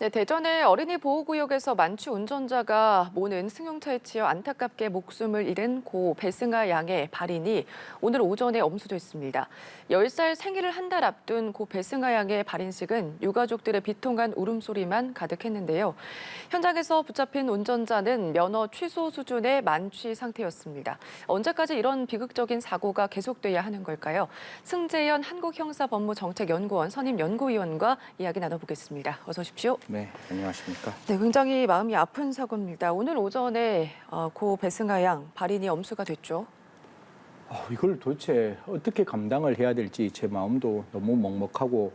네, 대전의 어린이 보호구역에서 만취 운전자가 모는 승용차에 치여 안타깝게 목숨을 잃은 고 배승아 양의 발인이 오늘 오전에 엄수됐습니다. 10살 생일을 한 달 앞둔 고 배승아 양의 발인식은 유가족들의 비통한 울음소리만 가득했는데요. 현장에서 붙잡힌 운전자는 면허 취소 수준의 만취 상태였습니다. 언제까지 이런 비극적인 사고가 계속돼야 하는 걸까요? 승재현 한국형사법무정책연구원 선임 연구위원과 이야기 나눠보겠습니다. 어서 오십시오. 네, 안녕하십니까. 네, 굉장히 마음이 아픈 사고입니다. 오늘 오전에 고 배승아 양 발인이 엄수가 됐죠. 이걸 도대체 어떻게 감당을 해야 될지 제 마음도 너무 먹먹하고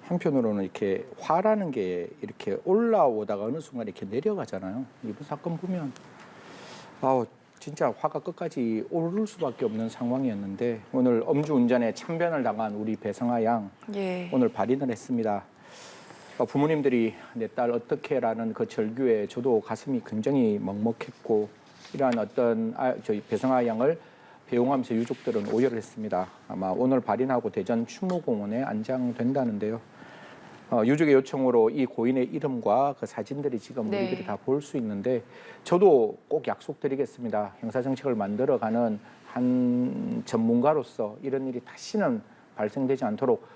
한편으로는 이렇게 화라는 게 이렇게 올라오다가 어느 순간 이렇게 내려가잖아요. 이번 사건 보면 진짜 화가 끝까지 오를 수밖에 없는 상황이었는데 오늘 음주운전에 참변을 당한 우리 배승아 양 오늘 발인을 했습니다. 부모님들이 내 딸 어떻게라는 그 절규에 저도 가슴이 굉장히 먹먹했고 이러한 어떤 저희 배승아 양을 배웅하면서 유족들은 오열을 했습니다. 아마 오늘 발인하고 대전 충무공원에 안장된다는데요. 유족의 요청으로 이 고인의 이름과 그 사진들이 지금 우리들이 다 볼 수 있는데 저도 꼭 약속드리겠습니다. 형사정책을 만들어가는 한 전문가로서 이런 일이 다시는 발생되지 않도록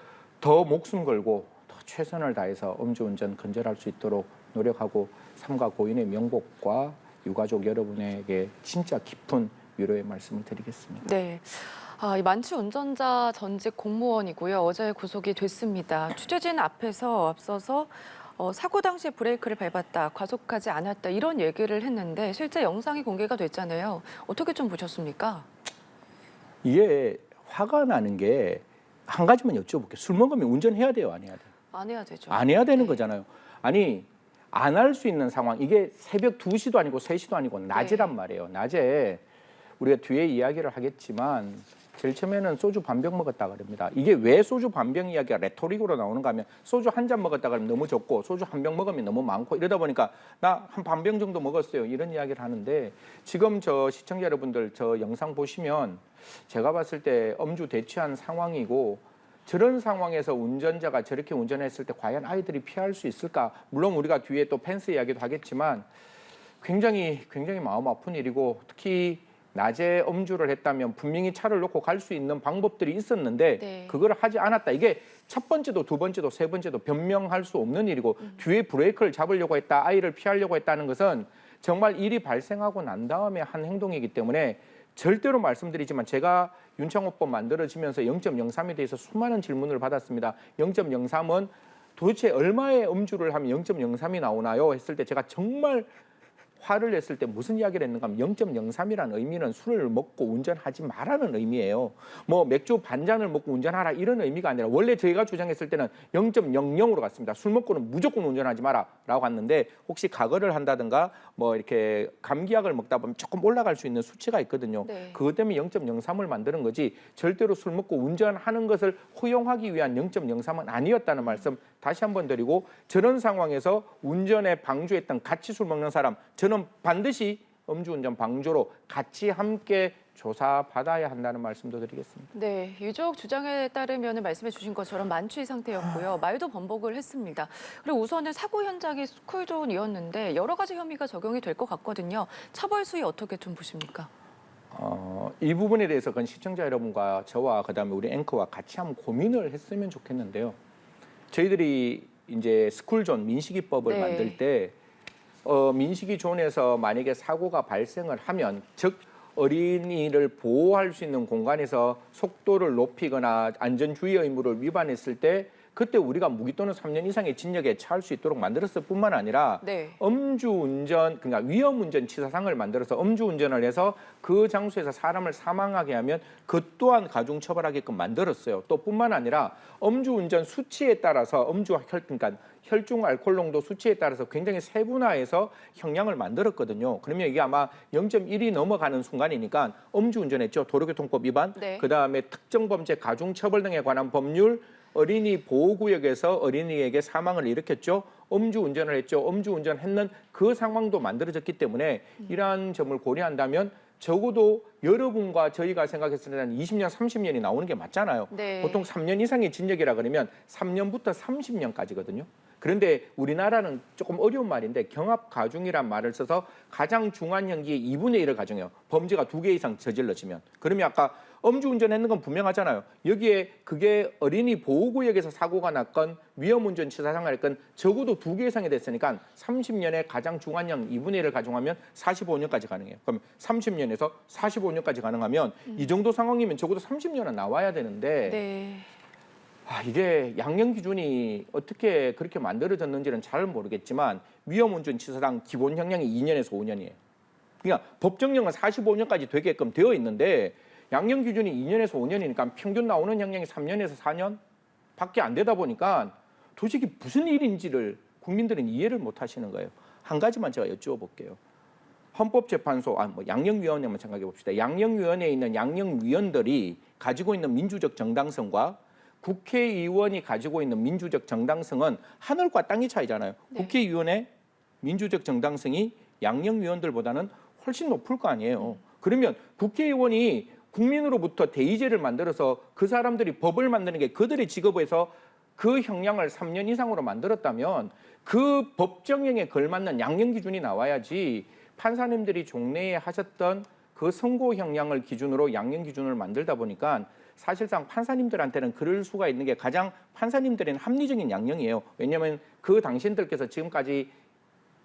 더 목숨 걸고 더 최선을 다해서 음주운전 근절할 수 있도록 노력하고 삼가 고인의 명복과 유가족 여러분에게 진짜 깊은 위로의 말씀을 드리겠습니다. 네. 이 만취 운전자 전직 공무원이고요. 어제 구속이 됐습니다. 취재진 앞서서 사고 당시 브레이크를 밟았다, 과속하지 않았다 이런 얘기를 했는데 실제 영상이 공개가 됐잖아요. 어떻게 좀 보셨습니까? 이게 화가 나는 게 한 가지만 여쭤볼게요. 술 먹으면 운전해야 돼요, 안 해야 돼요? 안 해야 되죠. 안 해야 되는 거잖아요. 아니, 안 할 수 있는 상황, 이게 새벽 2시도 아니고 3시도 아니고 낮이란 말이에요. 낮에 우리가 뒤에 이야기를 하겠지만 제일 처음에는 소주 반병 먹었다 그럽니다. 이게 왜 소주 반병 이야기가 레토릭으로 나오는가 하면 소주 한 잔 먹었다 그러면 너무 적고 소주 한 병 먹으면 너무 많고 이러다 보니까 나 한 반병 정도 먹었어요. 이런 이야기를 하는데 지금 저 시청자 여러분들 저 영상 보시면 제가 봤을 때 음주 대취한 상황이고 저런 상황에서 운전자가 저렇게 운전했을 때 과연 아이들이 피할 수 있을까? 물론 우리가 뒤에 또 펜스 이야기도 하겠지만 굉장히 마음 아픈 일이고 특히 낮에 음주를 했다면 분명히 차를 놓고 갈 수 있는 방법들이 있었는데 그걸 하지 않았다. 이게 첫 번째도 두 번째도 세 번째도 변명할 수 없는 일이고 뒤에 브레이크를 잡으려고 했다. 아이를 피하려고 했다는 것은 정말 일이 발생하고 난 다음에 한 행동이기 때문에 절대로 말씀드리지만 제가 윤창호법 만들어지면서 0.03에 대해서 수많은 질문을 받았습니다. 0.03은 도대체 얼마의 음주를 하면 0.03이 나오나요? 했을 때 제가 정말 화를 냈을 때 무슨 이야기를 했는가 하면 0.03이라는 의미는 술을 먹고 운전하지 말라는 의미예요. 뭐 맥주 반 잔을 먹고 운전하라 이런 의미가 아니라 원래 저희가 주장했을 때는 0.00으로 갔습니다. 술 먹고는 무조건 운전하지 마라 라고 갔는데 혹시 가거를 한다든가 뭐 이렇게 감기약을 먹다 보면 조금 올라갈 수 있는 수치가 있거든요. 그것 때문에 0.03을 만드는 거지 절대로 술 먹고 운전하는 것을 허용하기 위한 0.03은 아니었다는 말씀 다시 한번 드리고 저런 상황에서 운전에 방조했던 같이 술 먹는 사람 저는 반드시 음주운전 방조로 같이 함께 조사받아야 한다는 말씀도 드리겠습니다. 네, 유족 주장에 따르면 말씀해 주신 것처럼 만취 상태였고요. 말도 번복을 했습니다. 그리고 우선은 사고 현장이 스쿨존이었는데 여러 가지 혐의가 적용이 될 것 같거든요. 처벌 수위 어떻게 좀 보십니까? 이 부분에 대해서 그 시청자 여러분과 저와 그다음에 우리 앵커와 같이 한번 고민을 했으면 좋겠는데요. 저희들이 이제 스쿨존 민식이법을 만들 때 민식이존에서 만약에 사고가 발생을 하면 즉 어린이를 보호할 수 있는 공간에서 속도를 높이거나 안전주의 의무를 위반했을 때 그때 우리가 무기 또는 3년 이상의 징역에 처할 수 있도록 만들었을 뿐만 아니라 음주운전, 그러니까 위험운전 치사상을 만들어서 음주운전을 해서 그 장소에서 사람을 사망하게 하면 그 또한 가중처벌하게끔 만들었어요. 또 뿐만 아니라 음주운전 수치에 따라서 그러니까 혈중 알코올 농도 수치에 따라서 굉장히 세분화해서 형량을 만들었거든요. 그러면 이게 아마 0.1이 넘어가는 순간이니까 음주운전했죠. 도로교통법 위반, 그다음에 특정범죄 가중처벌 등에 관한 법률, 어린이 보호구역에서 어린이에게 사망을 일으켰죠. 음주운전을 했죠. 음주운전했는 그 상황도 만들어졌기 때문에 이러한 점을 고려한다면 적어도 여러분과 저희가 생각했을 때는 20년, 30년이 나오는 게 맞잖아요. 보통 3년 이상의 징역이라 그러면 3년부터 30년까지거든요. 그런데 우리나라는 조금 어려운 말인데 경합가중이란 말을 써서 가장 중한 형기의 2분의 1을 가정해요. 범죄가 2개 이상 저질러지면. 그러면 아까 음주운전했는 건 분명하잖아요. 여기에 그게 어린이 보호구역에서 사고가 났건 위험운전 치사상을 했건 적어도 2개 이상이 됐으니까 30년에 가장 중한형 2분의 1을 가중하면 45년까지 가능해요. 그럼 30년에서 45년까지 가능하면 이 정도 상황이면 적어도 30년은 나와야 되는데 네. 이게 양형 기준이 어떻게 그렇게 만들어졌는지는 잘 모르겠지만 위험운전 치사상 기본 형량이 2년에서 5년이에요. 그러니까 법정형은 45년까지 되게끔 되어 있는데 양형 기준이 2년에서 5년이니까 평균 나오는 형량이 3년에서 4년 밖에 안 되다 보니까 도대체 무슨 일인지를 국민들은 이해를 못 하시는 거예요. 한 가지만 제가 여쭤볼게요. 헌법재판소, 양형위원회만 생각해 봅시다. 양형위원회에 있는 양형위원들이 가지고 있는 민주적 정당성과 국회의원이 가지고 있는 민주적 정당성은 하늘과 땅의 차이잖아요. 네. 국회의원의 민주적 정당성이 양형위원들보다는 훨씬 높을 거 아니에요. 그러면 국회의원이 국민으로부터 대의제를 만들어서 그 사람들이 법을 만드는 게 그들의 직업에서 그 형량을 3년 이상으로 만들었다면 그 법정형에 걸맞는 양형 기준이 나와야지 판사님들이 종래에 하셨던 그 선고 형량을 기준으로 양형 기준을 만들다 보니까 사실상 판사님들한테는 그럴 수가 있는 게 가장 판사님들에는 합리적인 양형이에요. 왜냐하면 그 당신들께서 지금까지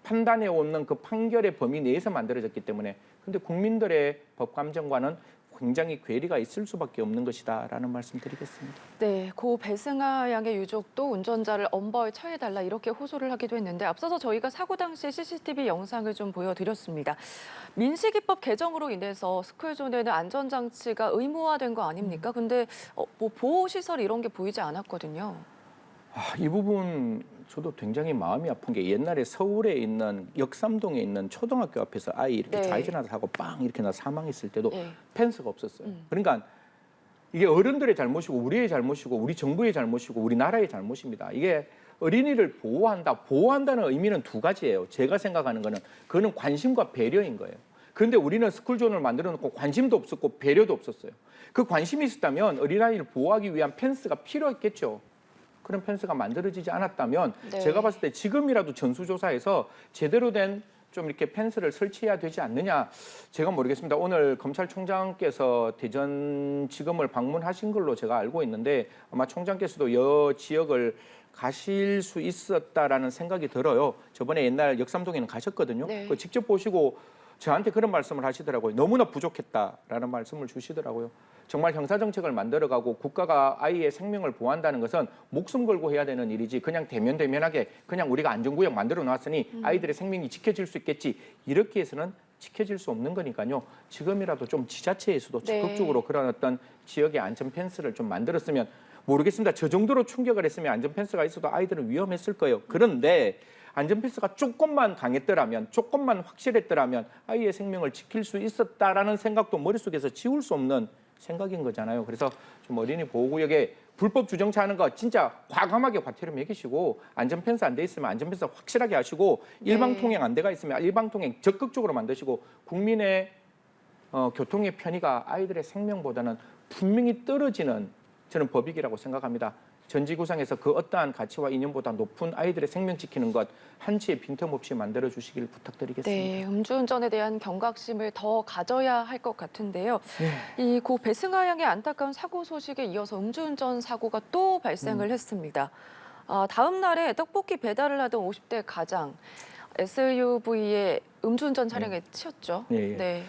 판단해 오는 그 판결의 범위 내에서 만들어졌기 때문에. 근데 국민들의 법 감정과는 굉장히 괴리가 있을 수밖에 없는 것이다라는 말씀드리겠습니다. 네, 고 배승아 양의 유족도 운전자를 엄벌 처해달라 이렇게 호소를 하기도 했는데 앞서서 저희가 사고 당시 CCTV 영상을 좀 보여드렸습니다. 민식이법 개정으로 인해서 스쿨존에는 안전장치가 의무화된 거 아닙니까? 근데 뭐 보호시설 이런 게 보이지 않았거든요. 이 부분 저도 굉장히 마음이 아픈 게 옛날에 서울에 있는 역삼동에 있는 초등학교 앞에서 아이 이렇게 네. 좌회전하다 사고 빵 이렇게 나 사망했을 때도 네. 펜스가 없었어요. 그러니까 이게 어른들의 잘못이고 우리의 잘못이고 우리 정부의 잘못이고 우리나라의 잘못입니다. 이게 어린이를 보호한다는 의미는 두 가지예요. 제가 생각하는 거는 그거는 관심과 배려인 거예요. 그런데 우리는 스쿨존을 만들어 놓고 관심도 없었고 배려도 없었어요. 그 관심이 있었다면 어린아이를 보호하기 위한 펜스가 필요했겠죠. 그런 펜스가 만들어지지 않았다면 네. 제가 봤을 때 지금이라도 전수조사에서 제대로 된 좀 이렇게 펜스를 설치해야 되지 않느냐. 제가 모르겠습니다. 오늘 검찰총장께서 대전지검을 방문하신 걸로 제가 알고 있는데 아마 총장께서도 여 지역을 가실 수 있었다라는 생각이 들어요. 저번에 옛날 역삼동에는 가셨거든요. 네. 그거 직접 보시고 저한테 그런 말씀을 하시더라고요. 너무나 부족했다라는 말씀을 주시더라고요. 정말 형사정책을 만들어가고 국가가 아이의 생명을 보호한다는 것은 목숨 걸고 해야 되는 일이지 그냥 대면대면하게 그냥 우리가 안전구역 만들어 놨으니 아이들의 생명이 지켜질 수 있겠지 이렇게 해서는 지켜질 수 없는 거니까요. 지금이라도 좀 지자체에서도 네. 적극적으로 그런 어떤 지역의 안전 펜스를 좀 만들었으면 모르겠습니다. 저 정도로 충격을 했으면 안전 펜스가 있어도 아이들은 위험했을 거예요. 그런데 안전 펜스가 조금만 강했더라면, 조금만 확실했더라면 아이의 생명을 지킬 수 있었다라는 생각도 머릿속에서 지울 수 없는 생각인 거잖아요. 그래서 좀 어린이 보호구역에 불법 주정차하는 거 진짜 과감하게 과태료 매기시고 안전 펜스 안 돼 있으면 안전 펜스 확실하게 하시고 네. 일방통행 안 돼가 있으면 일방통행 적극적으로 만드시고 국민의 교통의 편의가 아이들의 생명보다는 분명히 떨어지는 저는 법익이라고 생각합니다. 전지구상에서 그 어떠한 가치와 이념보다 높은 아이들의 생명 지키는 것 한치의 빈틈없이 만들어 주시길 부탁드리겠습니다. 네, 음주운전에 대한 경각심을 더 가져야 할 것 같은데요. 이 고 배승아 양의 안타까운 사고 소식에 이어서 음주운전 사고가 또 발생을 했습니다. 다음 날에 떡볶이 배달을 하던 50대 가장 SUV의 음주운전 차량에 치였죠. 예. 네.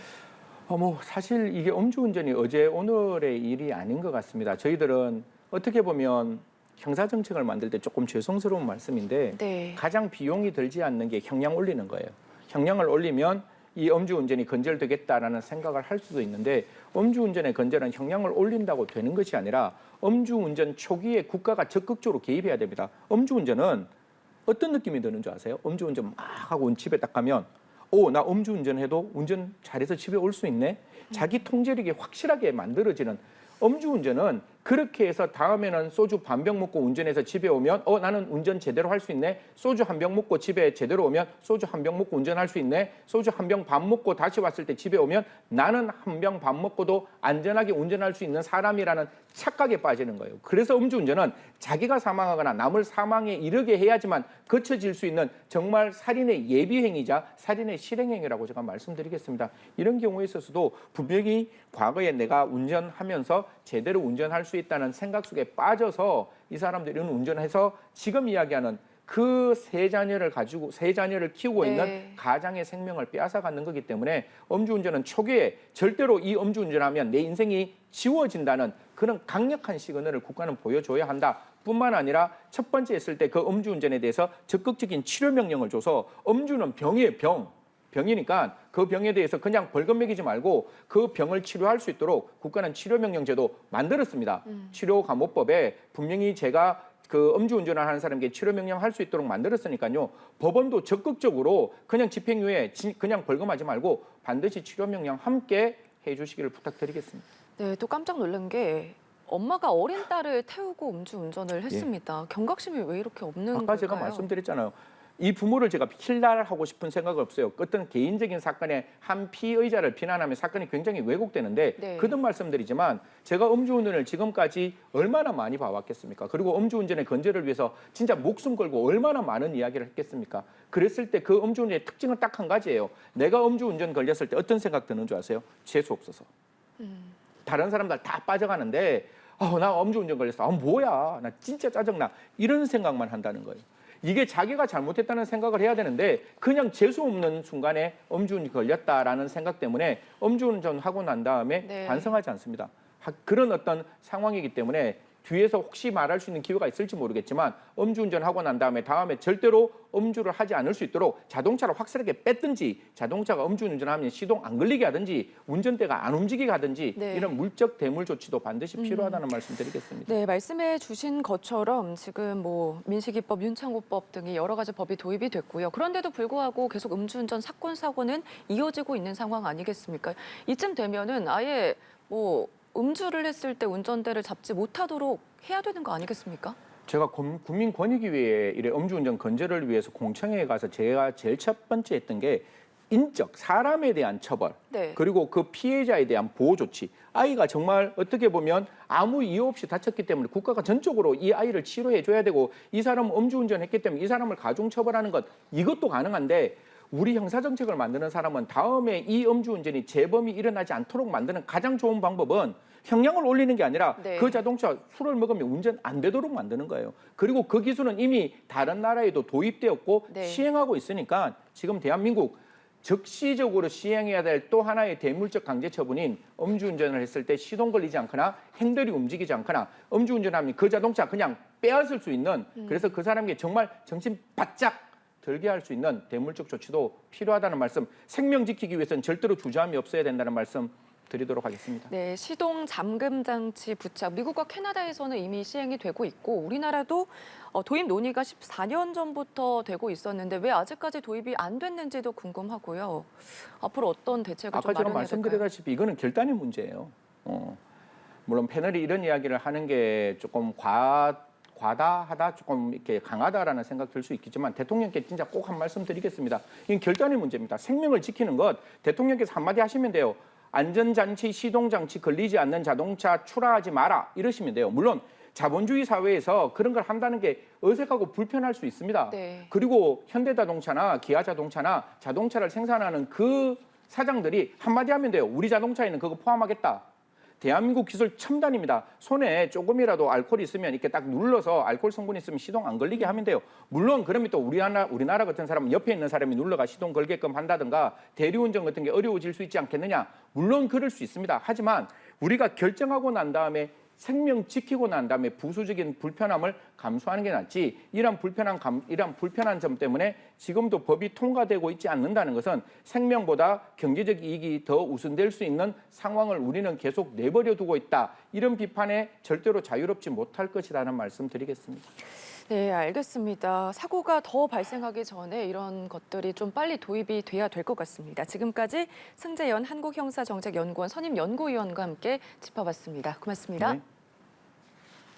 사실 이게 음주운전이 어제 오늘의 일이 아닌 것 같습니다. 저희들은 어떻게 보면 형사정책을 만들 때 조금 죄송스러운 말씀인데 네. 가장 비용이 들지 않는 게 형량 올리는 거예요. 형량을 올리면 이 음주운전이 건절되겠다라는 생각을 할 수도 있는데 음주운전의 건절은 형량을 올린다고 되는 것이 아니라 음주운전 초기에 국가가 적극적으로 개입해야 됩니다. 음주운전은 어떤 느낌이 드는 줄 아세요? 음주운전 막 하고 집에 딱 가면 나 음주운전해도 운전 잘해서 집에 올 수 있네? 자기 통제력이 확실하게 만들어지는 음주운전은 그렇게 해서 다음에는 소주 반 병 먹고 운전해서 집에 오면 나는 운전 제대로 할 수 있네. 소주 한 병 먹고 집에 제대로 오면 소주 한 병 먹고 운전할 수 있네. 소주 한 병 반 먹고 다시 왔을 때 집에 오면 나는 한 병 반 먹고도 안전하게 운전할 수 있는 사람이라는 착각에 빠지는 거예요. 그래서 음주운전은 자기가 사망하거나 남을 사망에 이르게 해야지만 거쳐질 수 있는 정말 살인의 예비행위자 살인의 실행행위라고 제가 말씀드리겠습니다. 이런 경우에 있어서도 분명히 과거에 내가 운전하면서 제대로 운전할 수 있다는 생각 속에 빠져서 이 사람들은 운전해서 지금 이야기하는 그 세 자녀를 키우고 네. 있는 가장의 생명을 빼앗아가는 거기 때문에 음주운전은 초기에 절대로 이 음주운전하면 내 인생이 지워진다는 그런 강력한 시그널을 국가는 보여줘야 한다. 뿐만 아니라 첫 번째 했을 때 그 음주운전에 대해서 적극적인 치료 명령을 줘서 음주는 병이에요, 병. 병이니까 그 병에 대해서 그냥 벌금 매기지 말고 그 병을 치료할 수 있도록 국가는 치료명령제도 만들었습니다. 치료감호법에 분명히 제가 그 음주운전을 하는 사람에게 치료명령 할 수 있도록 만들었으니까요. 법원도 적극적으로 그냥 집행유예, 그냥 벌금하지 말고 반드시 치료명령 함께 해주시기를 부탁드리겠습니다. 네, 또 깜짝 놀란 게 엄마가 어린 딸을 태우고 음주운전을 했습니다. 경각심이 왜 이렇게 없는 아까 걸까요? 제가 말씀드렸잖아요. 이 부모를 제가 필랄하고 싶은 생각 없어요. 어떤 개인적인 사건에 한 피의자를 비난하면 사건이 굉장히 왜곡되는데 네. 거듭 말씀드리지만 제가 음주운전을 지금까지 얼마나 많이 봐왔겠습니까? 그리고 음주운전의 건재를 위해서 진짜 목숨 걸고 얼마나 많은 이야기를 했겠습니까? 그랬을 때 그 음주운전의 특징은 딱 한 가지예요. 내가 음주운전 걸렸을 때 어떤 생각 드는 줄 아세요? 재수 없어서. 다른 사람들 다 빠져가는데 나 음주운전 걸렸어. 뭐야. 나 진짜 짜증나. 이런 생각만 한다는 거예요. 이게 자기가 잘못했다는 생각을 해야 되는데 그냥 재수 없는 순간에 음주운전이 걸렸다라는 생각 때문에 음주운전 하고 난 다음에 네. 반성하지 않습니다. 그런 어떤 상황이기 때문에 뒤에서 혹시 말할 수 있는 기회가 있을지 모르겠지만 음주운전하고 난 다음에 절대로 음주를 하지 않을 수 있도록 자동차를 확실하게 뺐든지 자동차가 음주운전하면 시동 안 걸리게 하든지 운전대가 안 움직이게 하든지 네. 이런 물적 대물 조치도 반드시 필요하다는 말씀 드리겠습니다. 네, 말씀해 주신 것처럼 지금 민식이법, 윤창호법 등이 여러 가지 법이 도입이 됐고요. 그런데도 불구하고 계속 음주운전 사건, 사고는 이어지고 있는 상황 아니겠습니까? 이쯤 되면은 아예 음주를 했을 때 운전대를 잡지 못하도록 해야 되는 거 아니겠습니까? 제가 국민권익위에 이래 음주운전 건재를 위해서 공청회에 가서 제가 제일 첫 번째 했던 게 인적, 사람에 대한 처벌, 네. 그리고 그 피해자에 대한 보호 조치. 아이가 정말 어떻게 보면 아무 이유 없이 다쳤기 때문에 국가가 전적으로 이 아이를 치료해 줘야 되고 이 사람은 음주운전 했기 때문에 이 사람을 가중처벌하는 것 이것도 가능한데 우리 형사정책을 만드는 사람은 다음에 이 음주운전이 재범이 일어나지 않도록 만드는 가장 좋은 방법은 형량을 올리는 게 아니라 네. 그 자동차 술을 먹으면 운전 안 되도록 만드는 거예요. 그리고 그 기술은 이미 다른 나라에도 도입되었고 네. 시행하고 있으니까 지금 대한민국 즉시적으로 시행해야 될 또 하나의 대물적 강제 처분인 음주운전을 했을 때 시동 걸리지 않거나 핸들이 움직이지 않거나 음주운전하면 그 자동차 그냥 빼앗을 수 있는 그래서 그 사람에게 정말 정신 바짝 들게 할 수 있는 대물적 조치도 필요하다는 말씀, 생명 지키기 위해서는 절대로 주저함이 없어야 된다는 말씀 드리도록 하겠습니다. 네, 시동 잠금 장치 부착. 미국과 캐나다에서는 이미 시행이 되고 있고 우리나라도 도입 논의가 14년 전부터 되고 있었는데 왜 아직까지 도입이 안 됐는지도 궁금하고요. 앞으로 어떤 대책을 좀 아까 제가 마련해야 될까요? 말씀드렸다시피 이거는 결단의 문제예요. 물론 패널이 이런 이야기를 하는 게 조금 과다하다, 조금 이렇게 강하다라는 생각 들 수 있겠지만 대통령께 진짜 꼭 한 말씀 드리겠습니다. 이건 결단의 문제입니다. 생명을 지키는 것 대통령께서 한마디 하시면 돼요. 안전장치, 시동장치 걸리지 않는 자동차 출하하지 마라 이러시면 돼요. 물론 자본주의 사회에서 그런 걸 한다는 게 어색하고 불편할 수 있습니다. 네. 그리고 현대자동차나 기아자동차나 자동차를 생산하는 그 사장들이 한마디 하면 돼요. 우리 자동차에는 그거 포함하겠다. 대한민국 기술 첨단입니다. 손에 조금이라도 알코올이 있으면 이렇게 딱 눌러서 알코올 성분이 있으면 시동 안 걸리게 하면 돼요. 물론 그러면 또 우리나라 같은 사람은 옆에 있는 사람이 눌러가 시동 걸게끔 한다든가 대리운전 같은 게 어려워질 수 있지 않겠느냐. 물론 그럴 수 있습니다. 하지만 우리가 결정하고 난 다음에 생명 지키고 난 다음에 부수적인 불편함을 감수하는 게 낫지 이런 불편한 점 때문에 지금도 법이 통과되고 있지 않는다는 것은 생명보다 경제적 이익이 더 우선될 수 있는 상황을 우리는 계속 내버려 두고 있다. 이런 비판에 절대로 자유롭지 못할 것이라는 말씀 드리겠습니다. 네, 알겠습니다. 사고가 더 발생하기 전에 이런 것들이 좀 빨리 도입이 돼야 될 것 같습니다. 지금까지 승재현 한국형사정책연구원 선임연구위원과 함께 짚어봤습니다. 고맙습니다. 네.